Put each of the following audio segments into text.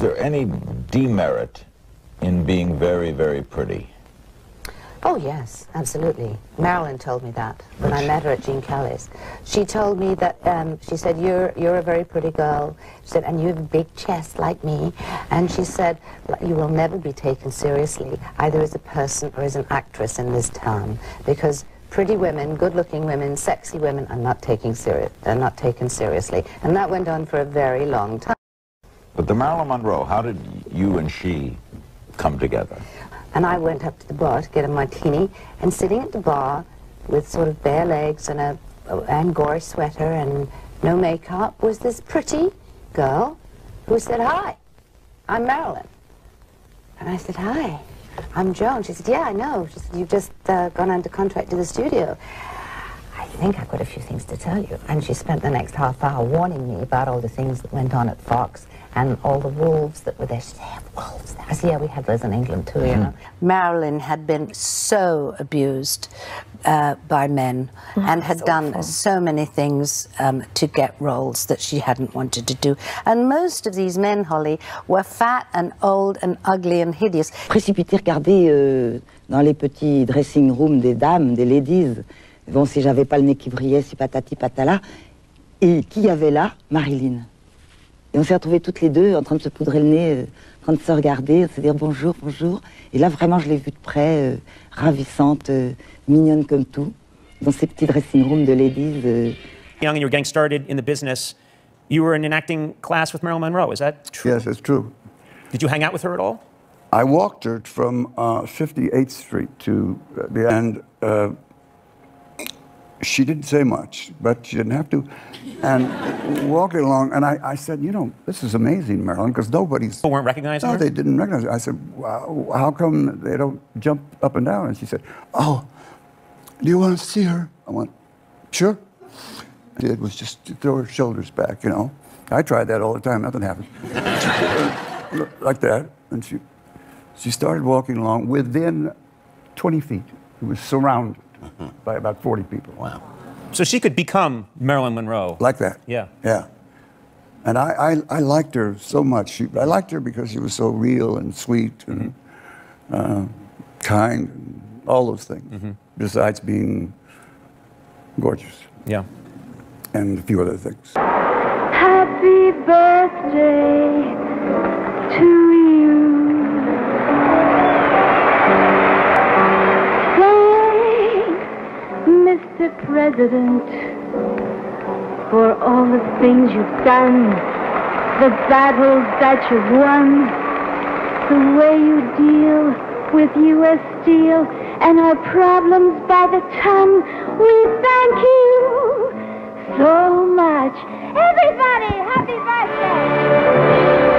there any demerit in being very, very pretty? Oh, yes, absolutely. Marilyn told me that when I met her at Gene Kelly's. She told me that, she said, you're a very pretty girl. She said, and you have a big chest like me. And she said, you will never be taken seriously, either as a person or as an actress in this town, because pretty women, good-looking women, sexy women are not taken seriously. And that went on for a very long time. But the Marilyn Monroe, how did you and she come together? And I went up to the bar to get a martini, and sitting at the bar with sort of bare legs and a Angora sweater and no makeup was this pretty girl who said, "Hi, I'm Marilyn." And I said, "Hi, I'm Joan." She said, "Yeah, I know." She said, "You've just gone under contract to the studio. I think I've got a few things to tell you." And she spent the next half hour warning me about all the things that went on at Fox and all the wolves that were there. She said, "They have wolves there." I said, "Yeah, we have those in England too, you know." Marilyn had been so abused by men and had done so many things to get roles that she hadn't wanted to do. And most of these men, Holly, were fat and old and ugly and hideous. Précipité regarder dans les petits dressing rooms des dames, des ladies. Bon, si j'avais pas le nez qui brillait, si patati patala. Et qui y avait là? Marilyn. Et on s'est retrouvés toutes les deux en train de se poudrer le nez, en train de se regarder, de se dire bonjour, bonjour. Et là, vraiment, je l'ai vue de près, ravissante, mignonne comme tout, dans ces petits dressing rooms de ladies. Young and you were getting started in the business. You were in an acting class with Marilyn Monroe, is that true? Yes, it's true. Did you hang out with her at all? I walked her from 58th Street to the end. She didn't say much, but she didn't have to. And walking along, and I said, you know, this is amazing, Marilyn, because nobody's... People weren't recognizing her? No, they didn't recognize her. I said, wow, how come they don't jump up and down? And she said, oh, do you want to see her? I went, sure. It was just to throw her shoulders back, you know. I tried that all the time, nothing happened. Like that, and she started walking along within 20 feet. It was surrounded by about 40 people. Wow. So she could become Marilyn Monroe. Like that. Yeah. Yeah. And I liked her so much. I liked her because she was so real and sweet and kind and all those things, besides being gorgeous. Yeah. And a few other things. Happy birthday to you. Mr. President, for all the things you've done, the battles that you've won, the way you deal with U.S. Steel and our problems by the ton. We thank you so much. Everybody, happy birthday!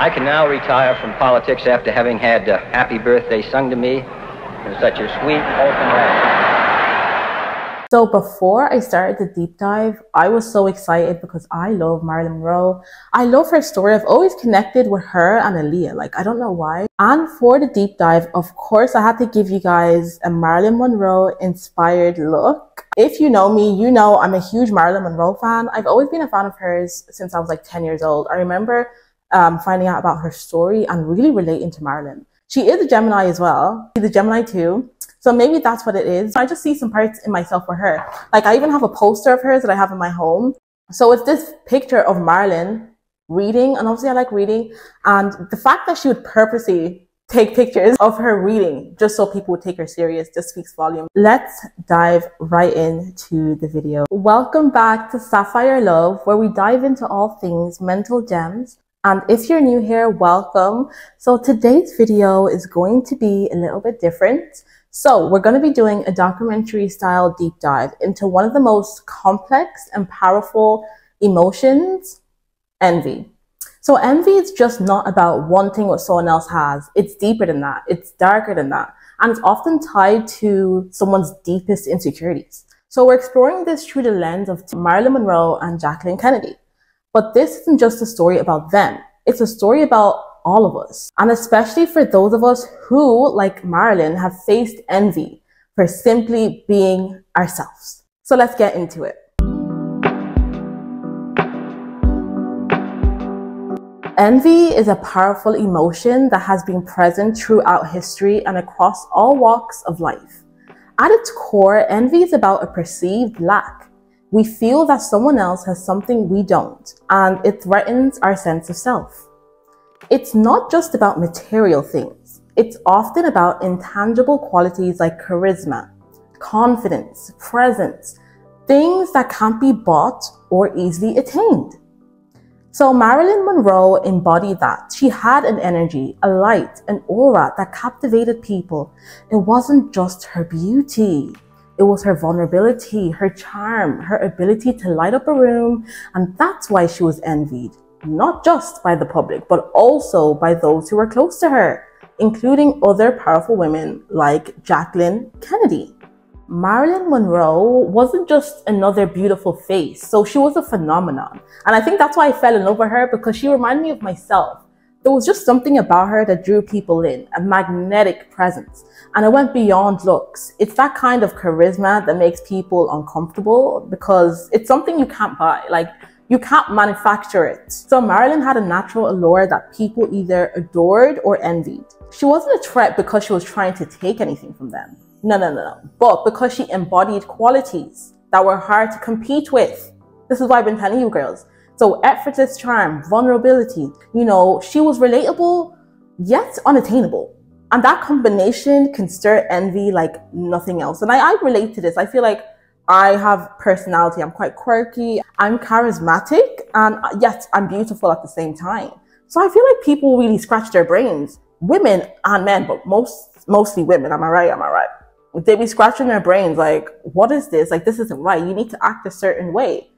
I can now retire from politics after having had Happy Birthday sung to me in such a sweet, wholesome way. So before I started the deep dive, I was so excited because I love Marilyn Monroe. I love her story. I've always connected with her and Aaliyah. Like, I don't know why. And for the deep dive, of course, I had to give you guys a Marilyn Monroe inspired look. If you know me, you know I'm a huge Marilyn Monroe fan. I've always been a fan of hers since I was like 10 years old. I remember finding out about her story and really relating to Marilyn. She is a Gemini as well. She's a Gemini too. So maybe that's what it is. I just see some parts in myself for her. Like, I even have a poster of hers that I have in my home. So it's this picture of Marilyn reading, and obviously I like reading. And the fact that she would purposely take pictures of her reading just so people would take her serious just speaks volumes. Let's dive right into the video. Welcome back to Sapphire Love, where we dive into all things mental gems. And if you're new here, welcome. So today's video is going to be a little bit different. So we're going to be doing a documentary style deep dive into one of the most complex and powerful emotions, envy. So envy is just not about wanting what someone else has. It's deeper than that. It's darker than that. And it's often tied to someone's deepest insecurities. So we're exploring this through the lens of Marilyn Monroe and Jacqueline Kennedy. But this isn't just a story about them. It's a story about all of us. And especially for those of us who, like Marilyn, have faced envy for simply being ourselves. So let's get into it. Envy is a powerful emotion that has been present throughout history and across all walks of life. At its core, envy is about a perceived lack. We feel that someone else has something we don't, and it threatens our sense of self. It's not just about material things. It's often about intangible qualities like charisma, confidence, presence, things that can't be bought or easily attained. So Marilyn Monroe embodied that. She had an energy, a light, an aura that captivated people. It wasn't just her beauty. It was her vulnerability, her charm, her ability to light up a room. And that's why she was envied, not just by the public, but also by those who were close to her, including other powerful women like Jacqueline Kennedy. Marilyn Monroe wasn't just another beautiful face, so she was a phenomenon. And I think that's why I fell in love with her, because she reminded me of myself. There was just something about her that drew people in, a magnetic presence. And it went beyond looks. It's that kind of charisma that makes people uncomfortable because it's something you can't buy. Like, you can't manufacture it. So Marilyn had a natural allure that people either adored or envied. She wasn't a threat because she was trying to take anything from them. No. But because she embodied qualities that were hard to compete with. This is what I've been telling you girls. So effortless charm, vulnerability, she was relatable, yet unattainable. And that combination can stir envy like nothing else. And I relate to this. I feel like I have personality. I'm quite quirky. I'm charismatic, and yet I'm beautiful at the same time. So I feel like people really scratch their brains. Women and men, but mostly women. Am I right? They be scratching their brains like, what is this? Like, this isn't right. You need to act a certain way.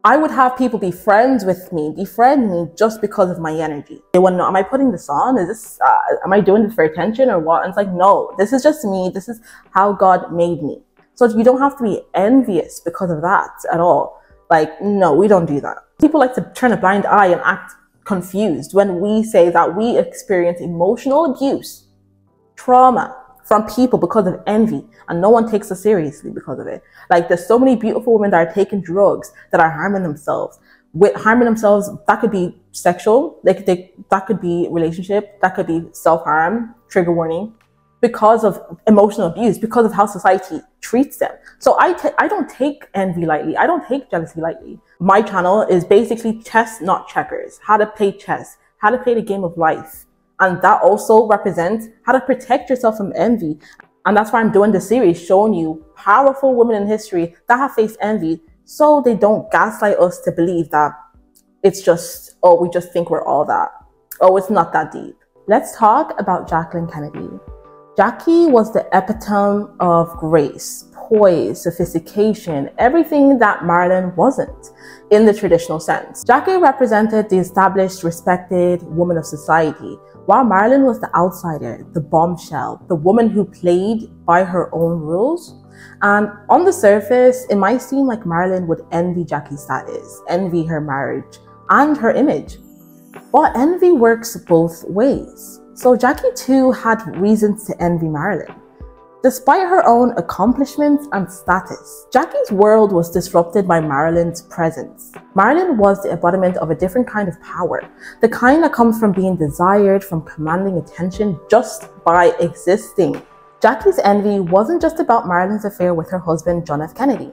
I would have people be friends with me, befriend me just because of my energy. They want to know, am I putting this on? Is this, am I doing this for attention or what? And it's like, no, this is just me. This is how God made me. So you don't have to be envious because of that at all. Like, no, we don't do that. People like to turn a blind eye and act confused when we say that we experience emotional abuse, trauma from people because of envy, and no one takes us seriously because of it. Like, there's so many beautiful women that are taking drugs, that are harming themselves. That could be sexual, that could be relationship, that could be self-harm, trigger warning, because of emotional abuse, because of how society treats them. So I don't take envy lightly. I don't take jealousy lightly. My channel is basically chess, not checkers. How to play chess, how to play the game of life. And that also represents how to protect yourself from envy. And that's why I'm doing this series, showing you powerful women in history that have faced envy, so they don't gaslight us to believe that it's just, oh, we just think we're all that. Oh, it's not that deep. Let's talk about Jacqueline Kennedy. Jackie was the epitome of grace, poise, sophistication, everything that Marilyn wasn't in the traditional sense. Jackie represented the established, respected woman of society, while Marilyn was the outsider, the bombshell, the woman who played by her own rules. And on the surface, it might seem like Marilyn would envy Jackie's status, envy her marriage, and her image. But envy works both ways. So Jackie too had reasons to envy Marilyn. Despite her own accomplishments and status, Jackie's world was disrupted by Marilyn's presence. Marilyn was the embodiment of a different kind of power, the kind that comes from being desired, from commanding attention just by existing. Jackie's envy wasn't just about Marilyn's affair with her husband, John F. Kennedy.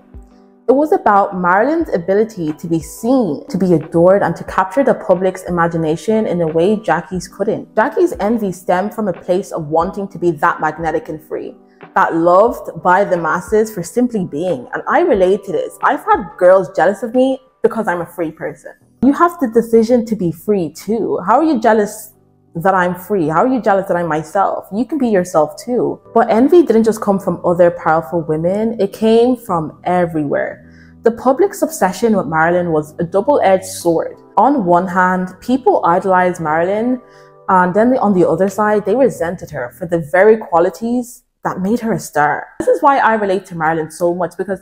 It was about Marilyn's ability to be seen, to be adored, and to capture the public's imagination in a way Jackie's couldn't. Jackie's envy stemmed from a place of wanting to be that magnetic and free, that loved by the masses for simply being. And I relate to this. I've had girls jealous of me because I'm a free person. You have the decision to be free too. How are you jealous that I'm free? How are you jealous that I'm myself? You can be yourself too. But envy didn't just come from other powerful women. It came from everywhere. The public's obsession with Marilyn was a double-edged sword. On one hand, people idolized Marilyn, and then on the other side, they resented her for the very qualities that made her a star. This is why I relate to Marilyn so much, because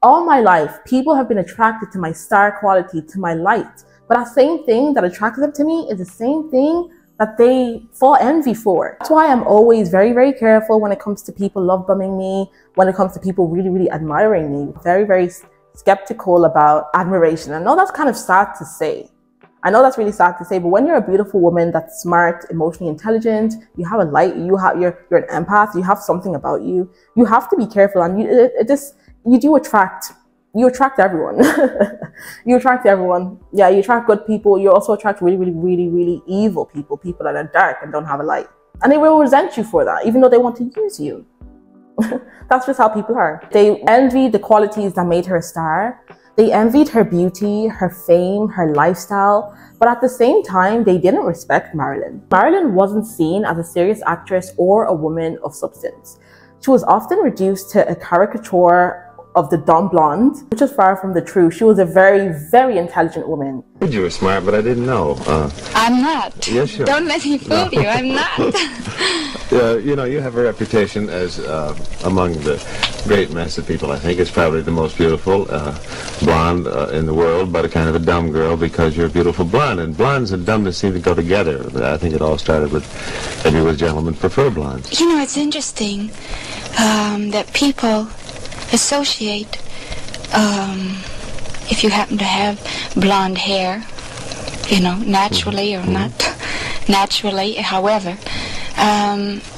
all my life, people have been attracted to my star quality, to my light. But that same thing that attracted them to me is the same thing that they fall envy for. That's why I'm always very, very careful when it comes to people love bombing me, when it comes to people really, really admiring me. Very, very skeptical about admiration. I know that's kind of sad to say. I know that's really sad to say, but when you're a beautiful woman that's smart, emotionally intelligent, you have a light, you're an empath, you have something about you, you have to be careful, and you attract everyone. You attract everyone. Yeah, you attract good people. You also attract really, really, really, really evil people, people that are dark and don't have a light. And they will resent you for that, even though they want to use you. That's just how people are. They envied the qualities that made her a star. They envied her beauty, her fame, her lifestyle, but at the same time, they didn't respect Marilyn. Marilyn wasn't seen as a serious actress or a woman of substance. She was often reduced to a caricature of the dumb blonde, which is far from the truth. She was a very, very intelligent woman. You were smart, but I didn't know. I'm not. Yes, sure. Don't let me fool you. I'm not. You know, you have a reputation as among the great mass of people. I think it's probably the most beautiful blonde in the world, but a kind of a dumb girl because you're a beautiful blonde. And blondes and dumbness seem to go together. I think it all started with maybe with gentlemen prefer blondes. You know, it's interesting that people associate, if you happen to have blonde hair, you know, naturally or not naturally, however,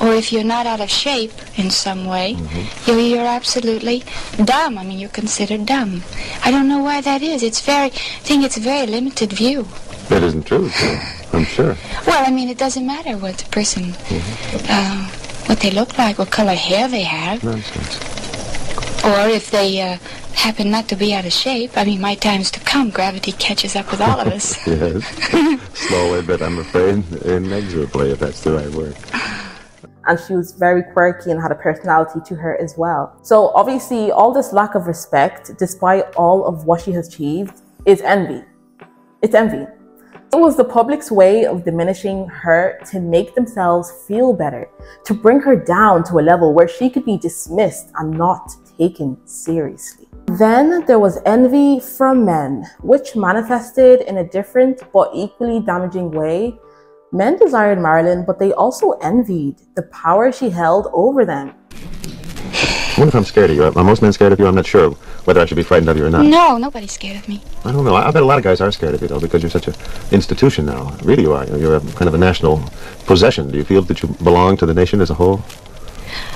or if you're not out of shape in some way, you're absolutely dumb. I mean, you're considered dumb. I don't know why that is. I think it's a very limited view. That isn't true, I'm sure. Well, I mean, it doesn't matter what the person, what they look like, what color hair they have. Nonsense. Or if they happen not to be out of shape. I mean, my time's to come. Gravity catches up with all of us. Yes. Slowly, but I'm afraid inexorably, if that's the right word. And she was very quirky and had a personality to her as well. So obviously, all this lack of respect, despite all of what she has achieved, is envy. It's envy. It was the public's way of diminishing her to make themselves feel better, to bring her down to a level where she could be dismissed and not taken seriously. Then there was envy from men, which manifested in a different but equally damaging way. Men desired Marilyn, but they also envied the power she held over them. I wonder if I'm scared of you. Are most men scared of you? I'm not sure whether I should be frightened of you or not. No, nobody's scared of me. I don't know. I bet a lot of guys are scared of you, though, because you're such an institution now. Really, you are. You're a kind of a national possession. Do you feel that you belong to the nation as a whole?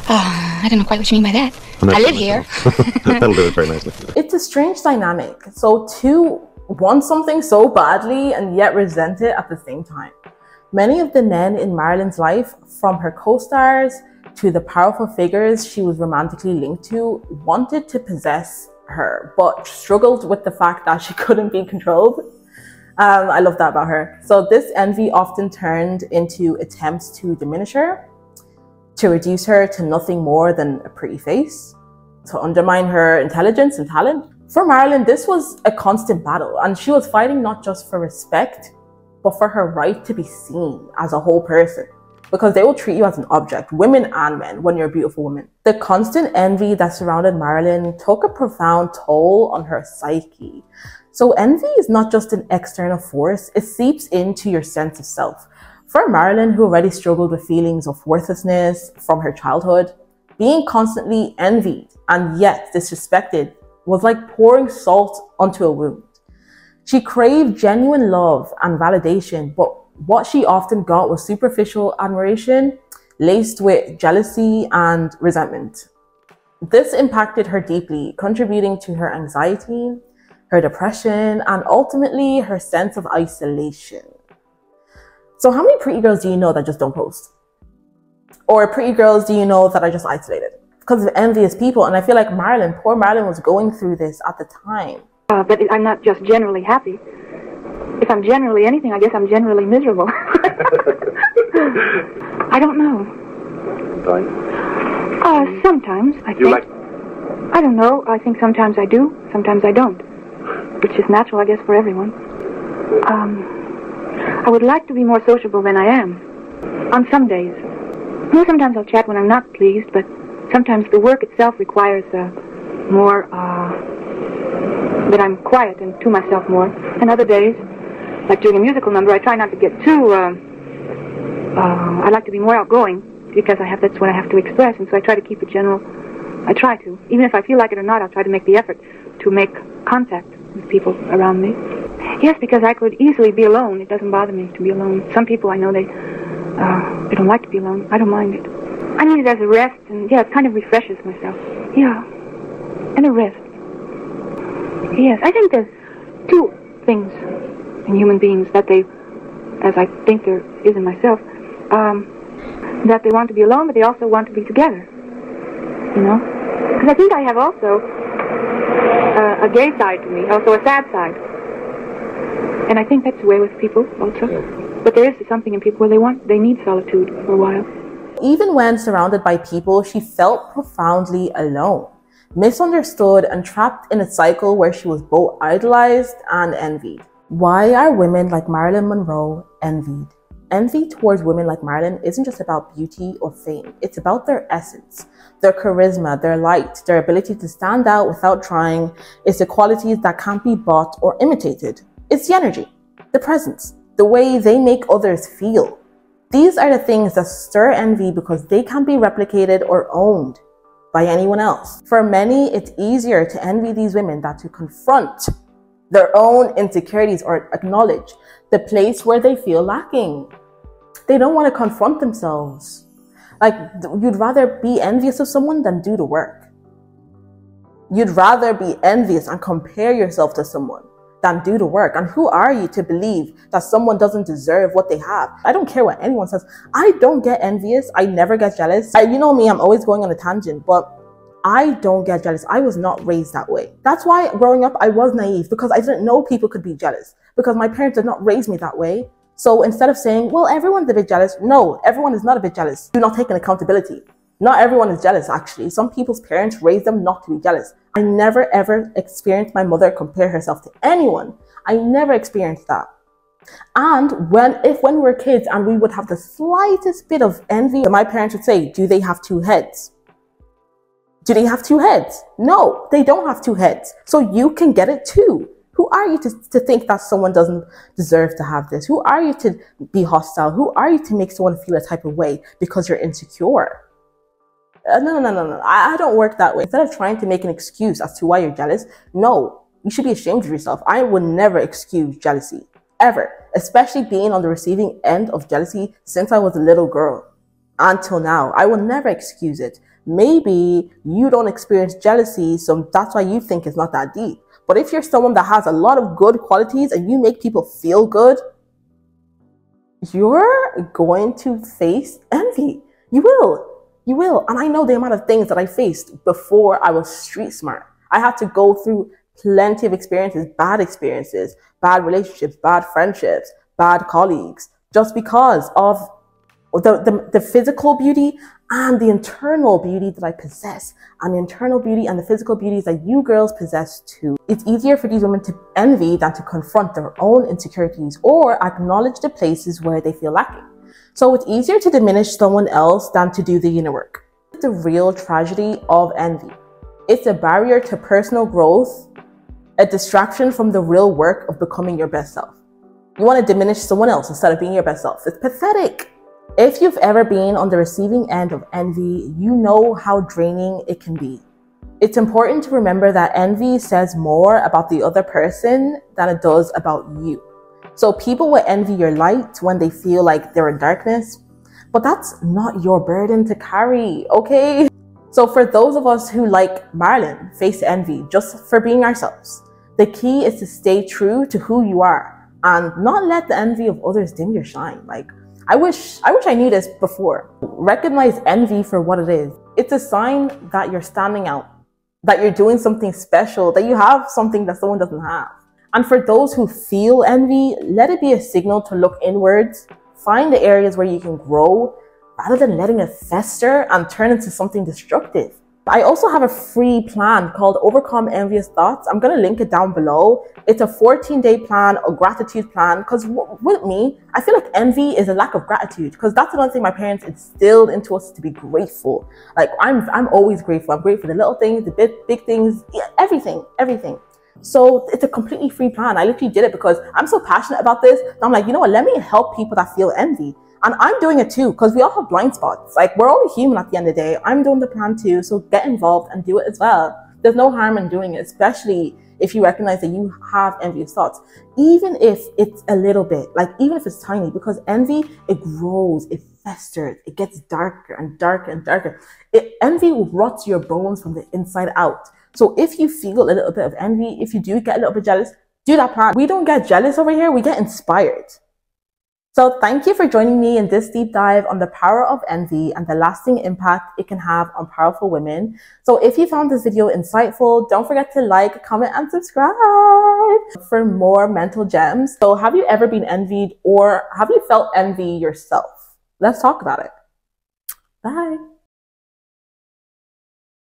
I don't know quite what you mean by that. I live here. That'll do it very nicely. It's a strange dynamic. So two want something so badly and yet resent it at the same time. Many of the men in Marilyn's life, from her co-stars to the powerful figures she was romantically linked to, wanted to possess her, but struggled with the fact that she couldn't be controlled. I love that about her. So this envy often turned into attempts to diminish her, to reduce her to nothing more than a pretty face, to undermine her intelligence and talent. For Marilyn, this was a constant battle, and she was fighting not just for respect, but for her right to be seen as a whole person. Because they will treat you as an object, women and men, when you're a beautiful woman. The constant envy that surrounded Marilyn took a profound toll on her psyche. So envy is not just an external force, it seeps into your sense of self. For Marilyn, who already struggled with feelings of worthlessness from her childhood, being constantly envied and yet disrespected was like pouring salt onto a wound. She craved genuine love and validation, but what she often got was superficial admiration laced with jealousy and resentment. This impacted her deeply, contributing to her anxiety, her depression, and ultimately her sense of isolation. So how many pretty girls do you know that just don't post? Or pretty girls do you know that are just isolated? Because of envious people. And I feel like Marilyn, poor Marilyn, was going through this at the time. But I'm not just generally happy. If I'm generally anything, I guess I'm generally miserable. I don't know. Sometimes, I think. I don't know. I think sometimes I do, sometimes I don't. Which is natural, I guess, for everyone. I would like to be more sociable than I am. On some days. Sometimes I'll chat when I'm not pleased, but sometimes the work itself requires more, that I'm quiet and to myself more. And other days, like during a musical number, I try not to get too, I like to be more outgoing, because that's what I have to express, and so I try to keep it general. I try to. Even if I feel like it or not, I'll try to make the effort to make contact with people around me. Yes, because I could easily be alone. It doesn't bother me to be alone. Some people I know, they don't like to be alone. I don't mind it. I need it as a rest, and yeah, it kind of refreshes myself. Yeah, and a rest. Yes, I think there's two things in human beings that they, as I think there is in myself, that they want to be alone, but they also want to be together. You know? Because I think I have also a gay side to me, also a sad side. And I think that's the way with people also. But there is something in people where they need solitude for a while. Even when surrounded by people, she felt profoundly alone, misunderstood, and trapped in a cycle where she was both idolized and envied. Why are women like Marilyn Monroe envied? Envy towards women like Marilyn isn't just about beauty or fame. It's about their essence, their charisma, their light, their ability to stand out without trying. It's the qualities that can't be bought or imitated. It's the energy, the presence, the way they make others feel. These are the things that stir envy because they can't be replicated or owned by anyone else. For many, it's easier to envy these women than to confront their own insecurities or acknowledge the place where they feel lacking. They don't want to confront themselves. Like, you'd rather be envious of someone than do the work. You'd rather be envious and compare yourself to someone than do the work. And who are you to believe that someone doesn't deserve what they have? I don't care what anyone says. I don't get envious. I never get jealous. You know me, I'm always going on a tangent, but I don't get jealous. I was not raised that way. That's why growing up, I was naive, because I didn't know people could be jealous, because my parents did not raise me that way. So instead of saying, well, everyone's a bit jealous, no, everyone is not a bit jealous. Do not take an accountability. Not everyone is jealous, actually. Some people's parents raised them not to be jealous. I never ever experienced my mother compare herself to anyone. I never experienced that. And when we were kids and we would have the slightest bit of envy, my parents would say, do they have two heads? Do they have two heads? No, they don't have two heads. So you can get it too. Who are you to think that someone doesn't deserve to have this? Who are you to be hostile? Who are you to make someone feel a type of way because you're insecure? No. I don't work that way. Instead of trying to make an excuse as to why you're jealous, no, you should be ashamed of yourself. I would never excuse jealousy, ever, especially being on the receiving end of jealousy since I was a little girl until now. I will never excuse it. Maybe you don't experience jealousy, so that's why you think it's not that deep. But if you're someone that has a lot of good qualities and you make people feel good, you're going to face envy. You will. You will. And I know the amount of things that I faced before I was street smart. I had to go through plenty of experiences, bad relationships, bad friendships, bad colleagues, just because of the physical beauty and the internal beauty that I possess, and the internal beauty and the physical beauties that you girls possess too. It's easier for these women to envy than to confront their own insecurities or acknowledge the places where they feel lacking. So it's easier to diminish someone else than to do the inner work. It's the real tragedy of envy. It's a barrier to personal growth, a distraction from the real work of becoming your best self. You want to diminish someone else instead of being your best self. It's pathetic. If you've ever been on the receiving end of envy, you know how draining it can be. It's important to remember that envy says more about the other person than it does about you. So people will envy your light when they feel like they're in darkness, but that's not your burden to carry, okay? So for those of us who, like Marilyn, face envy just for being ourselves, the key is to stay true to who you are and not let the envy of others dim your shine. Like, I wish I knew this before. Recognize envy for what it is. It's a sign that you're standing out, that you're doing something special, that you have something that someone doesn't have. And for those who feel envy, let it be a signal to look inwards, find the areas where you can grow, rather than letting it fester and turn into something destructive. I also have a free plan called Overcome Envious Thoughts. I'm going to link it down below. It's a 14-day plan, a gratitude plan, because with me, I feel like envy is a lack of gratitude, because that's another thing my parents instilled into us, to be grateful. Like, I'm always grateful. I'm grateful for the little things, the big things, everything. So it's a completely free plan. I literally did it because I'm so passionate about this. I'm like, you know what, let me help people that feel envy. And I'm doing it too, because we all have blind spots. Like, we're only human at the end of the day. I'm doing the plan too, so get involved and do it as well. There's no harm in doing it, especially if you recognize that you have envious thoughts. Even if it's a little bit, like even if it's tiny, because envy, it grows, it festers, it gets darker and darker and darker. Envy will rot your bones from the inside out. So if you feel a little bit of envy, if you do get a little bit jealous, do that plan. We don't get jealous over here, we get inspired. So thank you for joining me in this deep dive on the power of envy and the lasting impact it can have on powerful women. So if you found this video insightful, don't forget to like, comment, and subscribe for more mental gems. So have you ever been envied, or have you felt envy yourself? Let's talk about it. Bye.